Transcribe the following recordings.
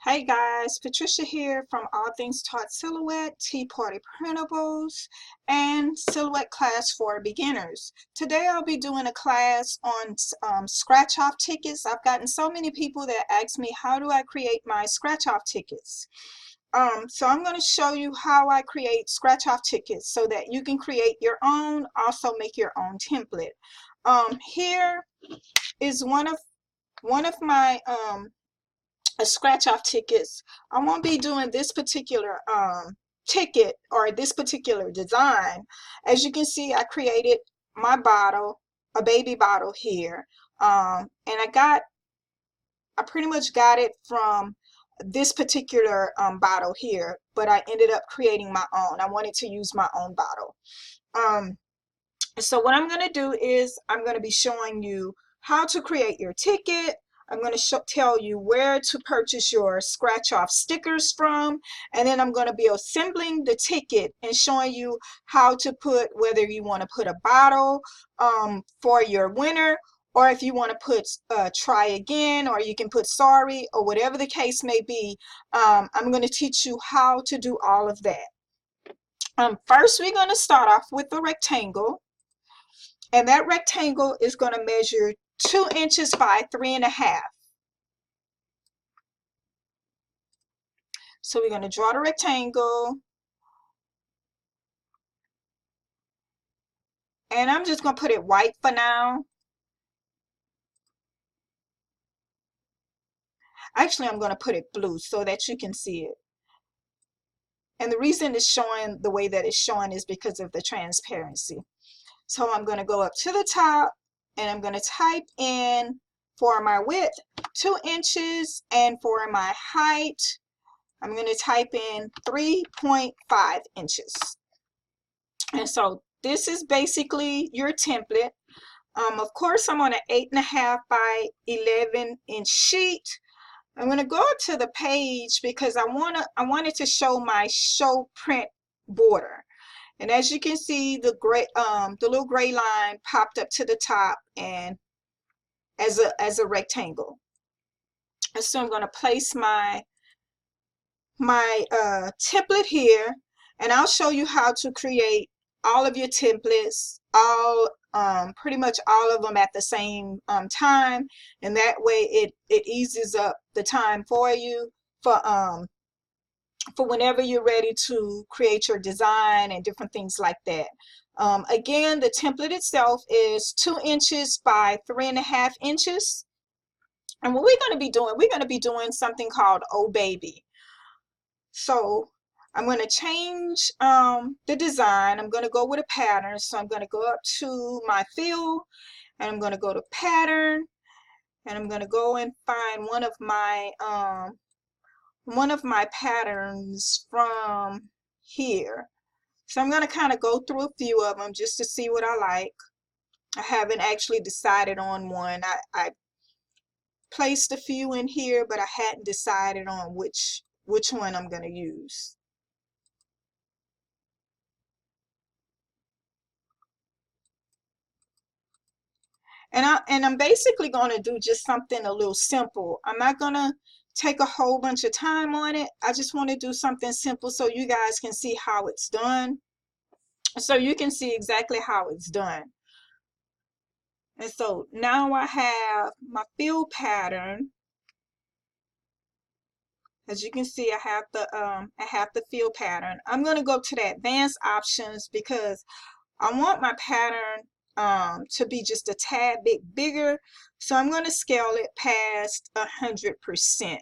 Hey guys, Patricia here from All Things Taught Silhouette, Tea Party Printables, and Silhouette Class for Beginners. Today I'll be doing a class on scratch-off tickets. I've gotten so many people that ask me, how do I create my scratch-off tickets? So I'm going to show you how I create scratch-off tickets so that you can create your own, also make your own template. Here is one of my scratch off tickets. I won't be doing this particular ticket or this particular design. As you can see, I created my bottle, a baby bottle here, and I pretty much got it from this particular bottle here, but I ended up creating my own. I wanted to use my own bottle. So what I'm going to do is I'm going to be showing you how to create your ticket. I'm going to tell you where to purchase your scratch off stickers from, and then I'm going to be assembling the ticket and showing you how to put, whether you want to put a bottle for your winner, or if you want to put try again, or you can put sorry, or whatever the case may be. I'm going to teach you how to do all of that. First, we're going to start off with the rectangle. And that rectangle is going to measure 2 inches by 3.5. So we're going to draw the rectangle. And I'm just going to put it white for now. Actually, I'm going to put it blue so that you can see it. And the reason it's showing the way that it's showing is because of the transparency. So I'm going to go up to the top and I'm going to type in for my width 2 inches, and for my height I'm going to type in 3.5 inches. And so this is basically your template. Of course, I'm on an 8.5 by 11 inch sheet. I'm going to go to the page because I wanted to show my show print border. And as you can see, the little gray line popped up to the top and as a rectangle. And so I'm going to place my template here, and I'll show you how to create all of your templates, pretty much all of them at the same time, and that way it eases up the time for you for whenever you're ready to create your design and different things like that. Again, the template itself is 2 inches by 3.5 inches. And what we're going to be doing something called Oh Baby. So I'm going to change the design. I'm going to go with a pattern. So I'm going to go up to my fill, and I'm going to go to pattern, and I'm going to go and find one of my patterns from here. So I'm going to kind of go through a few of them just to see what I like. I haven't actually decided on one. I placed a few in here, but I hadn't decided on which one I'm going to use. And I'm basically going to do just something a little simple. I'm not going to take a whole bunch of time on it. I just want to do something simple so you guys can see how it's done. So you can see exactly how it's done. And so now I have my fill pattern. As you can see, I have the fill pattern. I'm going to go to the advanced options because I want my pattern to be just a tad bit bigger. So I'm going to scale it past 100%.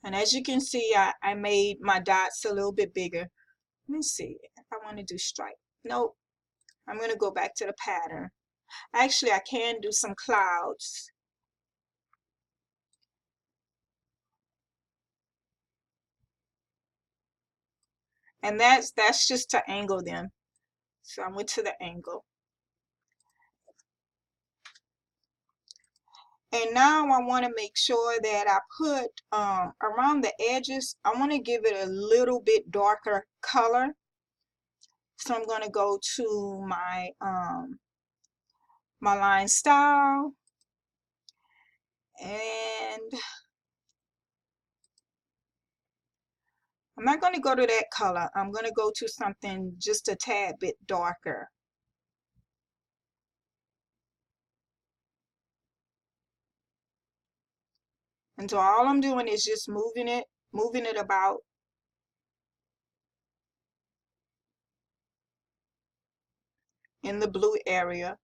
And as you can see, I made my dots a little bit bigger. Let me see if I want to do stripe. Nope. I'm going to go back to the pattern. Actually, I can do some clouds. And that's just to angle them. So I went to the angle. And now I want to make sure that I put around the edges, I want to give it a little bit darker color. So I'm going to go to my my line style, and I'm not going to go to that color. I'm going to go to something just a tad bit darker. And so all I'm doing is just moving it about. In the blue area.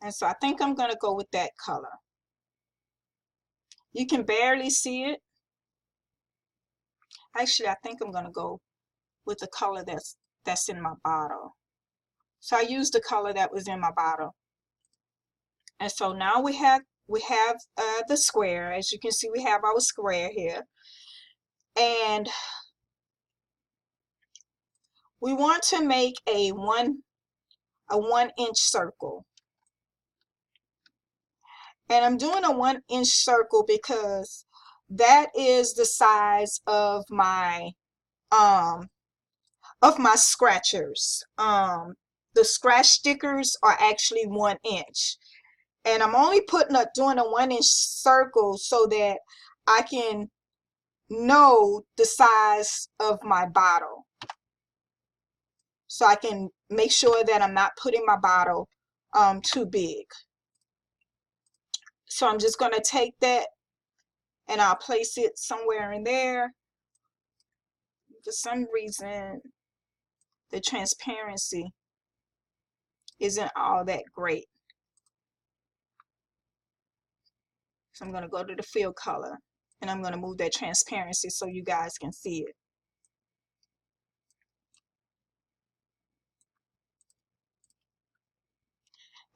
And so I think I'm going to go with that color. You can barely see it. Actually, I think I'm going to go with the color that's in my bottle. So I used the color that was in my bottle. And so now we have the square. As you can see, we have our square here. And we want to make a 1-inch circle. And I'm doing a 1-inch circle because that is the size of my scratchers. The scratch stickers are actually 1 inch. And I'm only doing a 1-inch circle so that I can know the size of my bottle. So I can make sure that I'm not putting my bottle too big. So I'm just going to take that and I'll place it somewhere in there. For some reason, the transparency isn't all that great. So I'm going to go to the fill color and I'm going to move that transparency so you guys can see it.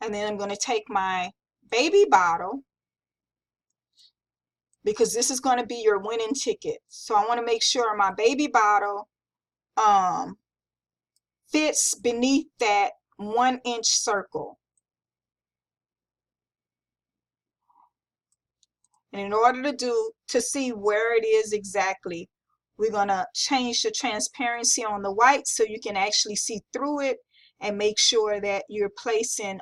And then I'm going to take my baby bottle, because this is going to be your winning ticket. So I want to make sure my baby bottle fits beneath that 1-inch circle. And in order to see where it is exactly, we're going to change the transparency on the white so you can actually see through it and make sure that you're placing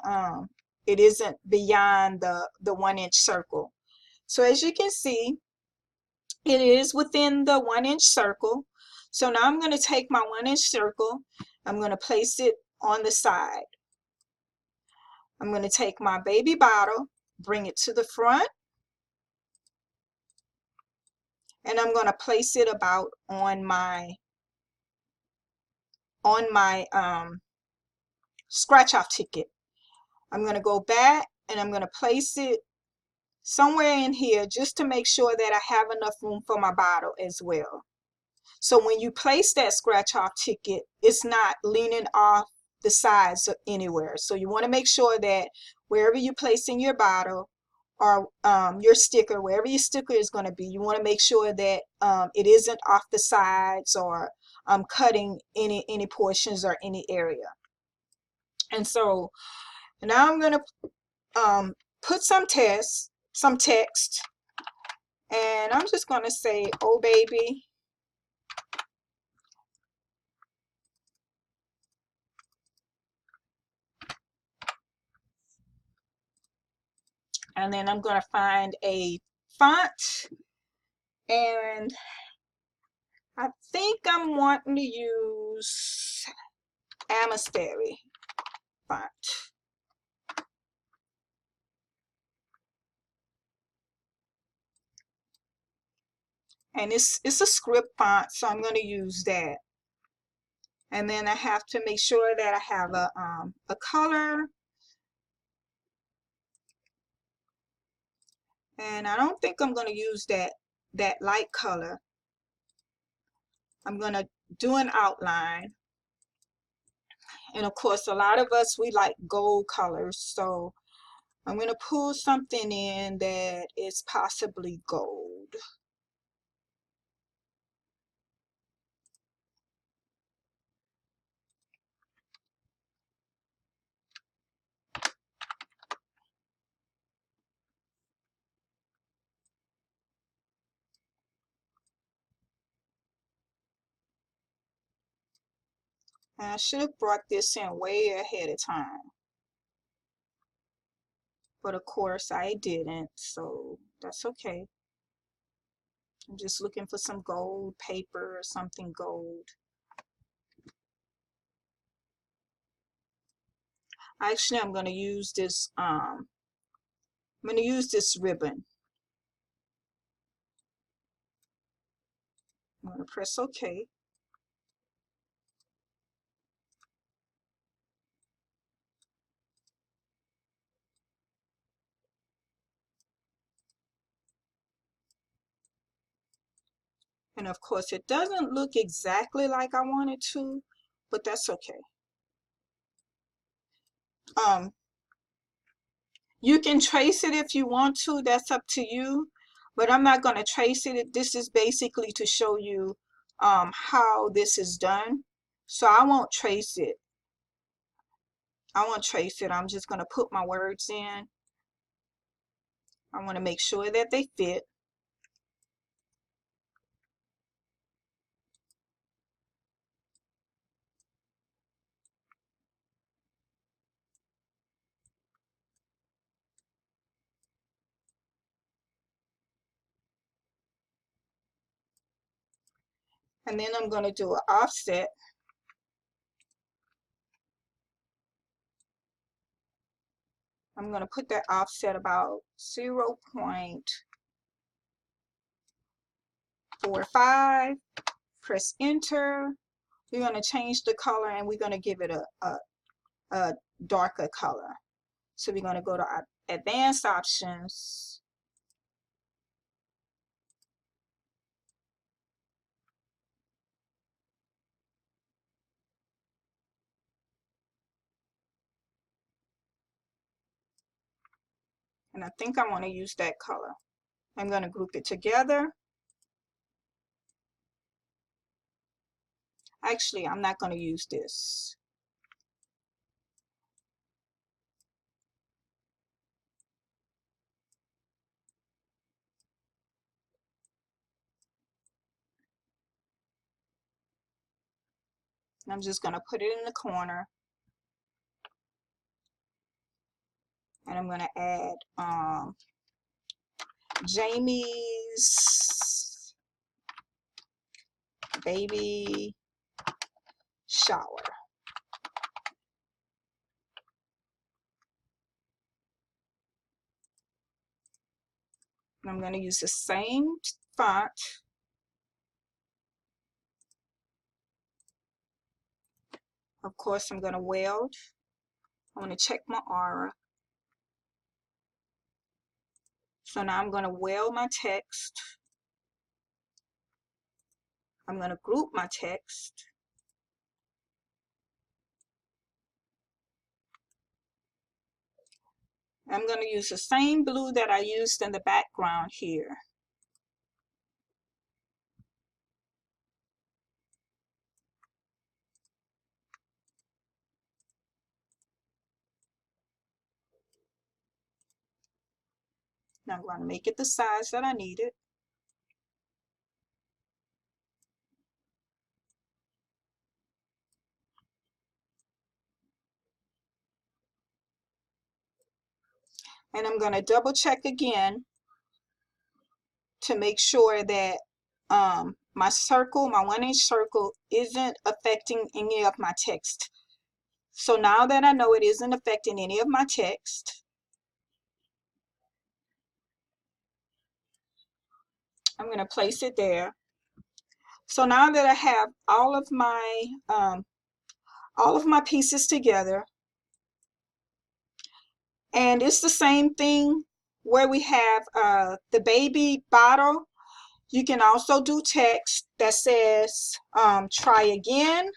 it isn't beyond the 1-inch circle. So as you can see, it is within the 1-inch circle. So now I'm going to take my 1-inch circle, I'm going to place it on the side. I'm going to take my baby bottle, bring it to the front, and I'm going to place it about on my scratch off ticket. I'm going to go back and I'm going to place it somewhere in here just to make sure that I have enough room for my bottle as well. So when you place that scratch off ticket, it's not leaning off the sides anywhere. So you want to make sure that wherever you place in your bottle or your sticker, wherever your sticker is going to be, you want to make sure that it isn't off the sides or cutting any portions or any area. And so now I'm going to put some text, and I'm just going to say, "Oh baby." And then I'm going to find a font, and I think I'm wanting to use Amisteri font. And it's a script font, so I'm going to use that. And then I have to make sure that I have a color. And I don't think I'm going to use that light color. I'm going to do an outline. And of course, a lot of us, we like gold colors. So I'm going to pull something in that is possibly gold. And I should have brought this in way ahead of time. but of course I didn't, so that's okay. I'm just looking for some gold paper or something gold. Actually, I'm going to use this ribbon. I'm going to press OK. And of course, it doesn't look exactly like I want it to, but that's okay. You can trace it if you want to, that's up to you, but I'm not going to trace it. This is basically to show you how this is done. So I won't trace it. I'm just going to put my words in. I want to make sure that they fit. And then I'm going to do an offset. I'm going to put that offset about 0.45. Press enter. We're going to change the color and we're going to give it a darker color. So we're going to go to our advanced options. And I think I want to use that color. I'm going to group it together. Actually, I'm not going to use this. I'm just going to put it in the corner. And I'm going to add Jamie's baby shower. And I'm going to use the same font. Of course, I'm going to weld. I want to check my aura. So now I'm going to weld my text. I'm going to group my text. I'm going to use the same blue that I used in the background here. Now I'm going to make it the size that I need it. And I'm going to double check again to make sure that my circle, my 1-inch circle, isn't affecting any of my text. So now that I know it isn't affecting any of my text, I'm going to place it there. So now that I have all of my pieces together, and it's the same thing where we have the baby bottle. You can also do text that says try again.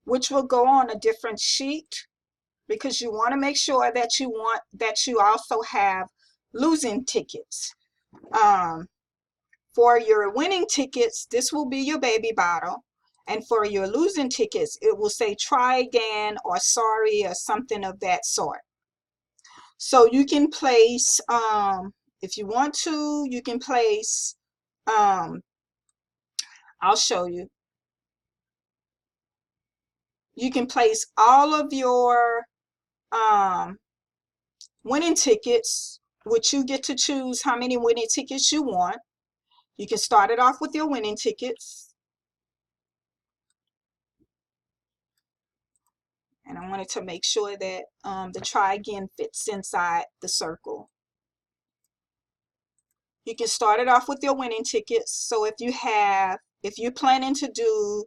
Which will go on a different sheet, because you want to make sure that you also have losing tickets. For your winning tickets, this will be your baby bottle, And for your losing tickets, it will say try again or sorry or something of that sort. So you can place, if you want to, you can place, I'll show you. You can place all of your winning tickets, which you get to choose how many winning tickets you want. You can start it off with your winning tickets. And I wanted to make sure that the try again fits inside the circle. You can start it off with your winning tickets. So if you're planning to do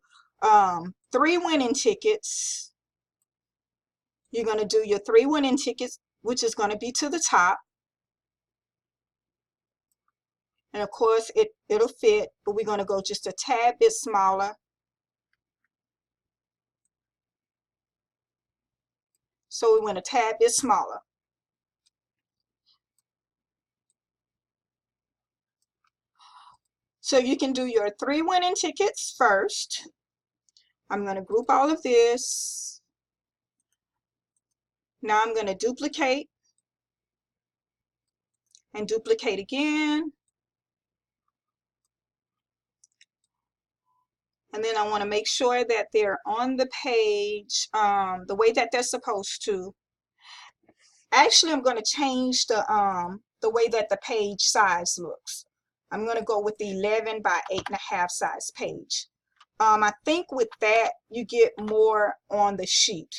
3 winning tickets, you're going to do your 3 winning tickets, which is going to be to the top. And of course, it'll fit, but we're going to go just a tad bit smaller. So we went a tad bit smaller. So you can do your 3 winning tickets first. I'm going to group all of this. Now I'm going to duplicate and duplicate again. And then I want to make sure that they're on the page the way that they're supposed to. Actually, I'm going to change the way that the page size looks. I'm going to go with the 11 by 8.5 size page. I think with that, you get more on the sheet.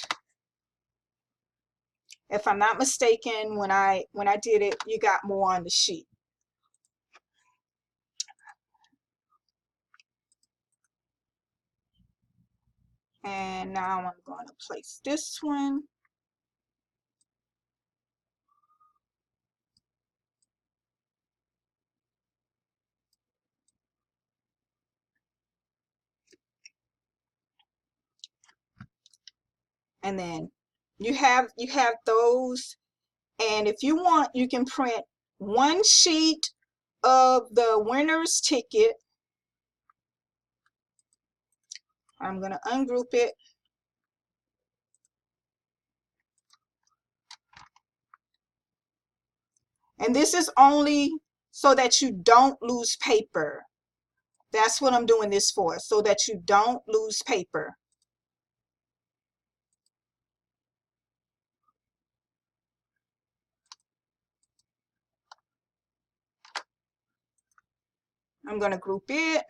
If I'm not mistaken, when I did it, you got more on the sheet. And now I'm going to place this one. And then you have those. And if you want, you can print one sheet of the winner's ticket. I'm going to ungroup it. And this is only so that you don't lose paper. That's what I'm doing this for, so that you don't lose paper. I'm going to group it,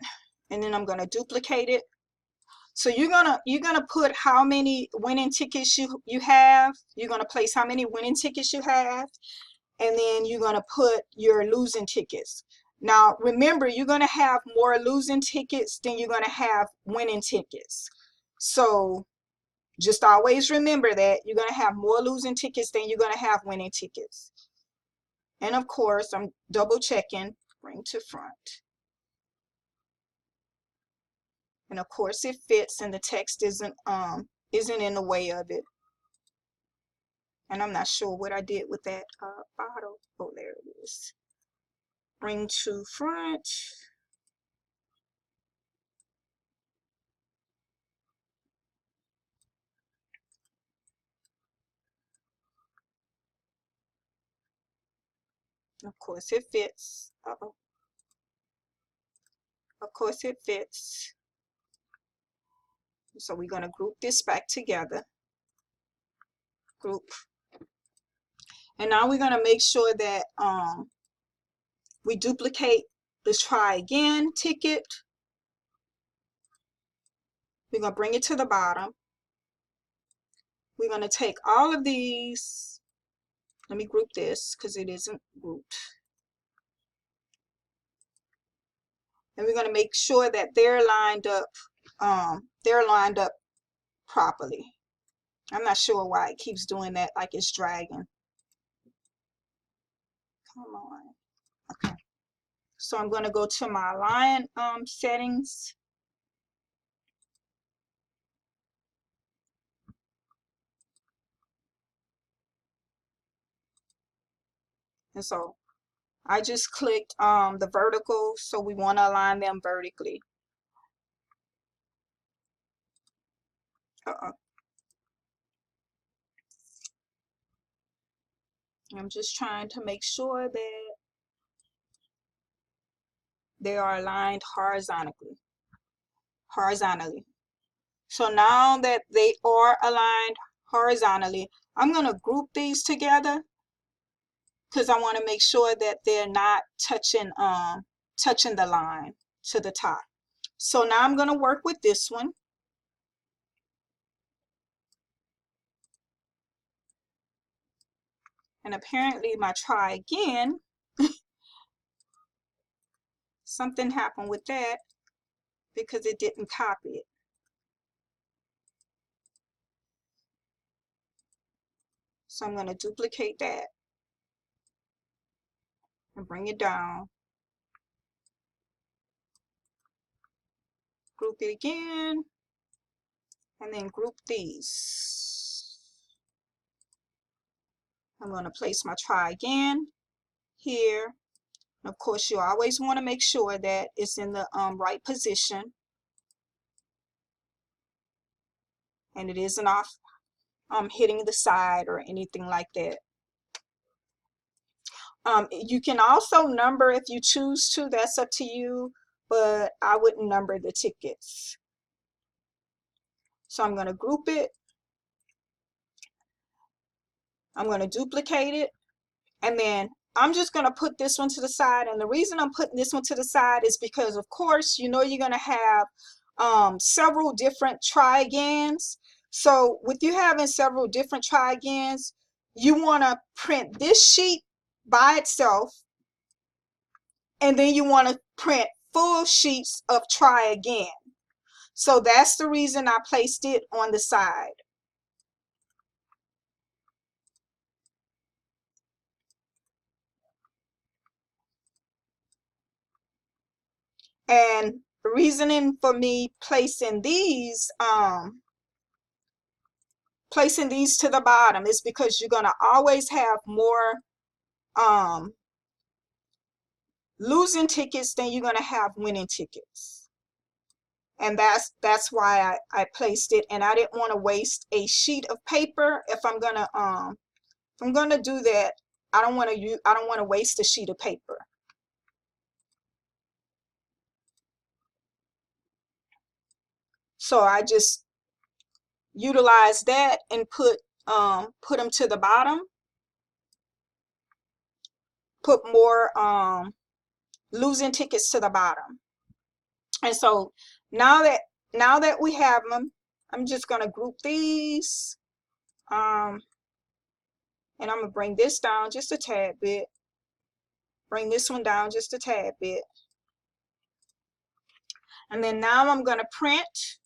and then I'm going to duplicate it. So you're gonna put how many winning tickets you have. You're gonna place how many winning tickets you have, and then you're gonna put your losing tickets. Now remember, you're gonna have more losing tickets than you're gonna have winning tickets. So just always remember that you're gonna have more losing tickets than you're gonna have winning tickets. And of course, I'm double checking, bring to front. And of course it fits, and the text isn't in the way of it. And I'm not sure what I did with that bottle. Oh, there it is. Bring to front. Of course it fits. Uh-oh. Of course it fits. So we're going to group this back together. Group. And now we're going to make sure that we duplicate the try again ticket. We're going to bring it to the bottom. We're going to take all of these. Let me group this because it isn't grouped. And we're going to make sure that they're lined up properly. I'm not sure why it keeps doing that, like it's dragging. Come on. Okay. So I'm going to go to my line settings. And so I just clicked the vertical, so we want to align them vertically. I'm just trying to make sure that they are aligned horizontally. So now that they are aligned horizontally, I'm going to group these together because I want to make sure that they're not touching the line to the top. So now I'm going to work with this one. And apparently my try again, something happened with that because it didn't copy it. So I'm going to duplicate that and bring it down. Group it again, and then group these. I'm going to place my try again here. And of course, you always want to make sure that it's in the right position and it isn't off hitting the side or anything like that. You can also number if you choose to, that's up to you, but I wouldn't number the tickets. So I'm going to group it. I'm going to duplicate it, and then I'm just going to put this one to the side. And the reason I'm putting this one to the side is because, of course, you know you're going to have several different try agains. So with you having several different try agains, you want to print this sheet by itself, and then you want to print full sheets of try again. So that's the reason I placed it on the side. And the reasoning for me placing these to the bottom is because you're going to always have more losing tickets than you're going to have winning tickets. And that's why I placed it. And I didn't want to waste a sheet of paper. If I'm gonna do that, I don't want to waste a sheet of paper. So I just utilize that and put them to the bottom. Put more losing tickets to the bottom. And so now that we have them, I'm just going to group these, and I'm going to bring this down just a tad bit, bring this one down just a tad bit, and then now I'm going to print.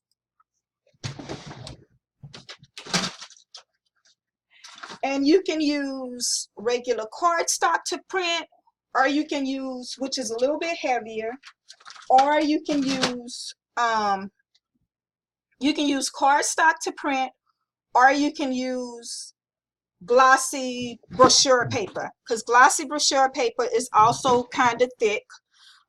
And you can use regular cardstock to print, or you can use, which is a little bit heavier, or you can use cardstock to print, or you can use glossy brochure paper, because glossy brochure paper is also kind of thick.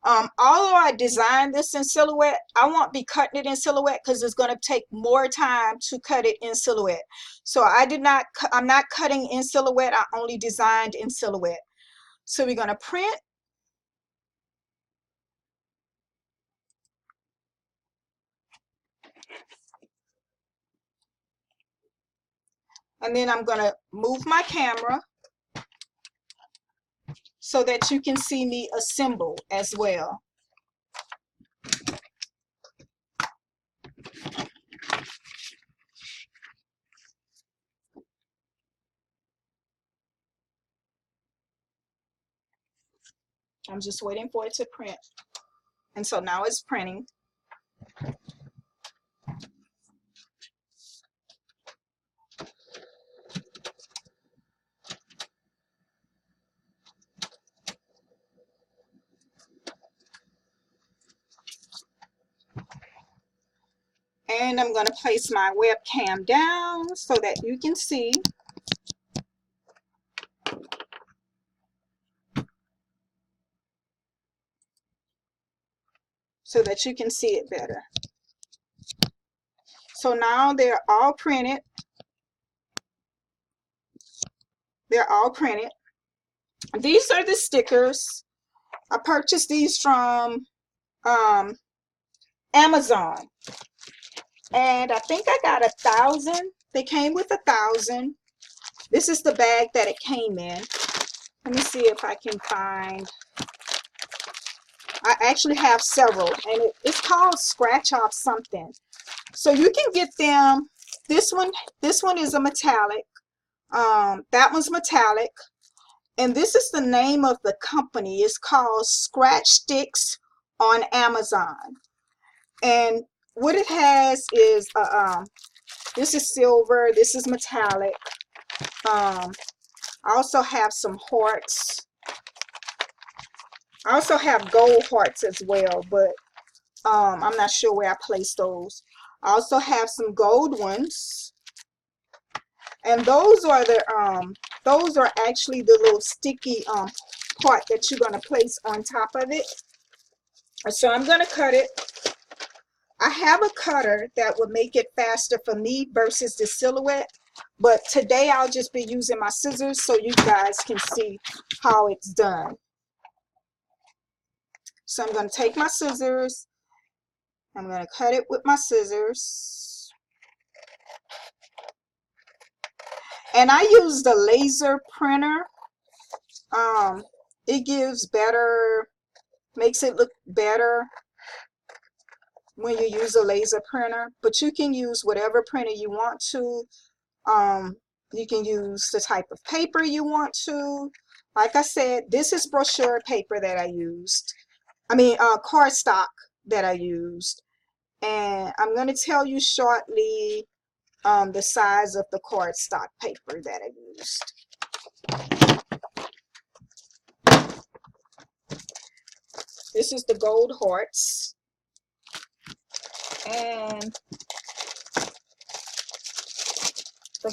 Although I designed this in Silhouette, I won't be cutting it in Silhouette because it's going to take more time to cut it in Silhouette. So I'm not cutting in Silhouette. I only designed in Silhouette. So we're going to print. And then I'm going to move my camera so that you can see me assemble as well. I'm just waiting for it to print. And so now it's printing. And I'm going to place my webcam down so that you can see. So that you can see it better. So now they're all printed. They're all printed. These are the stickers. I purchased these from Amazon, and I think I got 1,000. They came with 1,000. This is the bag that it came in. Let me see if I can find. I actually have several, and it's called Scratch Off something. So you can get them. This one is a metallic. That one's metallic, and this is the name of the company. It's called Scratch Sticks on Amazon. And what it has is this is silver, this is metallic. I also have some hearts. I also have gold hearts as well, but I'm not sure where I placed those. I also have some gold ones, and those are actually the little sticky part that you're gonna place on top of it. So I'm gonna cut it. I have a cutter that would make it faster for me versus the silhouette, but today I'll just be using my scissors so you guys can see how it's done. So I'm going to take my scissors, I'm going to cut it with my scissors, and I use the laser printer. It gives better, makes it look better when you use a laser printer, but you can use whatever printer you want to. You can use the type of paper you want to. Like I said, this is brochure paper that I used. I mean cardstock that I used, and I'm going to tell you shortly the size of the cardstock paper that I used. This is the gold hearts, and the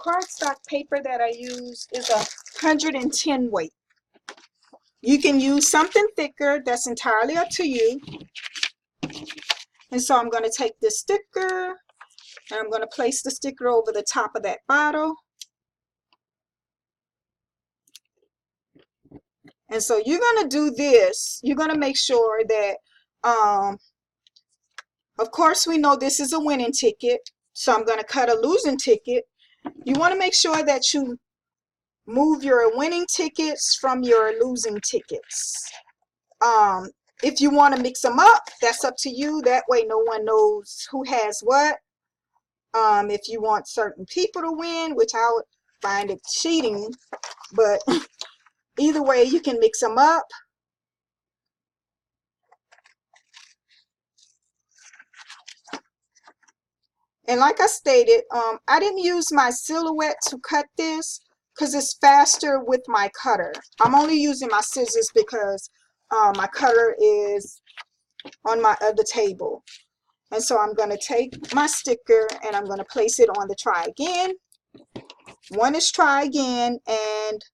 cardstock paper that I use is 110 weight. You can use something thicker, that's entirely up to you. And so I'm going to take this sticker, and I'm going to place the sticker over the top of that bottle. And so you're going to do this. You're going to make sure that, of course, we know this is a winning ticket. So I'm going to cut a losing ticket. You want to make sure that you move your winning tickets from your losing tickets. If you want to mix them up, that's up to you. That way no one knows who has what. If you want certain people to win, which I would find it cheating, but either way you can mix them up. And like I stated, I didn't use my silhouette to cut this because it's faster with my cutter. I'm only using my scissors because my cutter is on my other table. And so I'm going to take my sticker and I'm going to place it on the try again. One is try again, and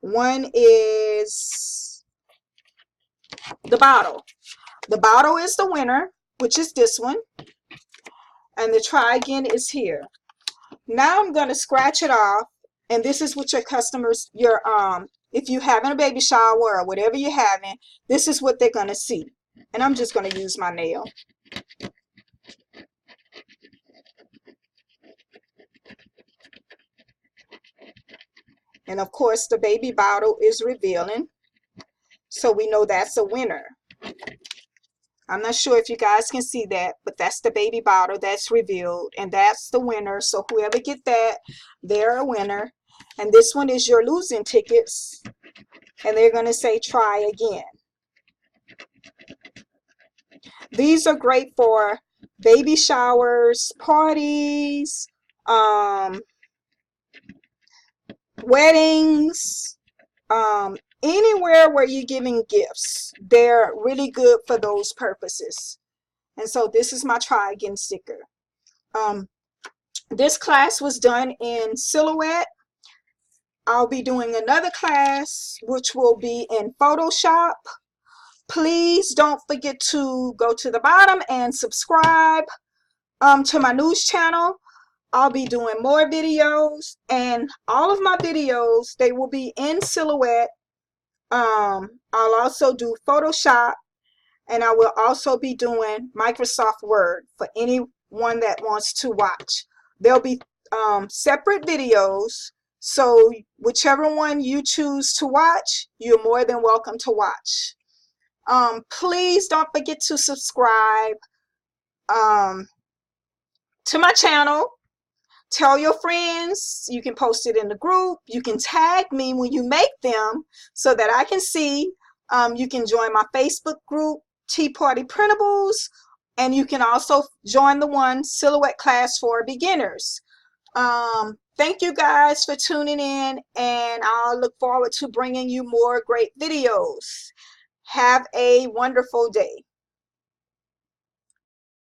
one is the bottle. The bottle is the winner, which is this one. And the try again is here. Now I'm going to scratch it off, and this is what your customers, if you're having a baby shower or whatever you're having, this is what they're going to see. And I'm just going to use my nail. And of course the baby bottle is revealing, so we know that's a winner. I'm not sure if you guys can see that, but that's the baby bottle that's revealed, and that's the winner. So whoever get that, they're a winner. And this one is your losing tickets, and they're going to say try again. These are great for baby showers, parties, weddings, anywhere where you're giving gifts. They're really good for those purposes. And so this is my try again sticker. This class was done in Silhouette. I'll be doing another class which will be in Photoshop. Please don't forget to go to the bottom and subscribe. to my news channel. I'll be doing more videos, and all of my videos, they will be in Silhouette. I'll also do Photoshop, and I will also be doing Microsoft Word for anyone that wants to watch. There'll be separate videos, so whichever one you choose to watch, you're more than welcome to watch. Please don't forget to subscribe to my channel. Tell your friends. You can post it in the group. You can tag me when you make them so that I can see. You can join my Facebook group, Tea Party Printables, and you can also join the one Silhouette Class for Beginners. Thank you guys for tuning in, and I'll look forward to bringing you more great videos. Have a wonderful day.